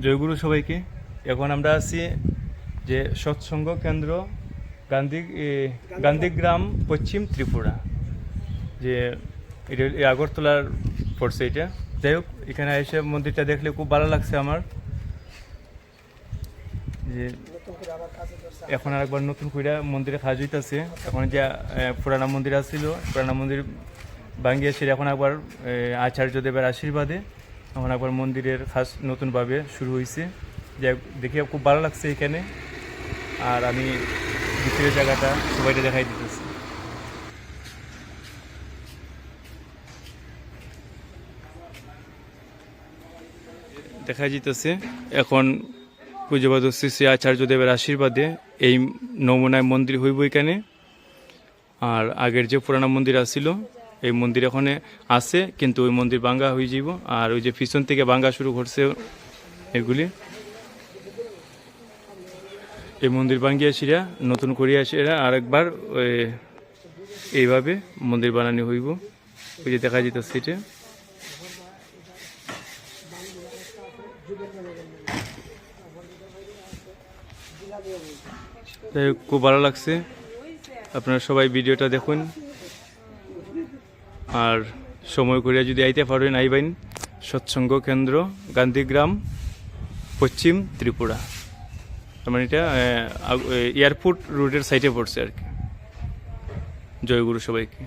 জয়গুরু সবাইকে। এখন আমরা আছি যে সৎসঙ্গ কেন্দ্র গান্ধীগ্রাম পশ্চিম ত্রিপুরা, যে এটা আগরতলার পড়ছে এটা। যাই হোক, এখানে এসে মন্দিরটা দেখলে খুব ভালো লাগছে আমার। যে এখন আর একবার নতুন করে মন্দিরে কাজ হইতেছে। এখন যে পুরানা মন্দির আসছিল, পুরানা মন্দির ভাঙ্গিয়ে সেরে এখন একবার আচার্যদেবের আশীর্বাদে এখন একবার মন্দিরের কাজ নতুনভাবে শুরু হয়েছে। যে দেখে খুব ভালো লাগছে এখানে। আর আমি ভিতরের জায়গাটা সবাইকে দেখাই দিতেছি। দেখা যেতেছে এখন পূজ্যপাদ শ্রী শ্রী আচার্যদেবের আশীর্বাদে এই নমুনায় মন্দির হইব এখানে। আর আগের যে পুরানো মন্দির আসছিল, এই মন্দির এখানে আছে, কিন্তু ওই মন্দির ভাঙ্গা হয়ে যাব। আর ওই যে পিছন থেকে ভাঙ্গা শুরু করছে এগুলি, এই মন্দির ভাঙ্গিয়া সেরা নতুন করিয়া সেরা আরেকবার এইভাবে মন্দির বানানো হইব। ওই যে দেখা যেতেছে এটা। খুব ভালো লাগছে, আপনারা সবাই ভিডিওটা দেখুন। আর সময় করিয়া যদি আইতে পারেন আইবেন। সৎসঙ্গ কেন্দ্র গান্ধীগ্রাম পশ্চিম ত্রিপুরা, তার মানে এটা এয়ারপোর্ট রোডের সাইডে পড়ছে আর কি। জয়গুরু সবাইকে।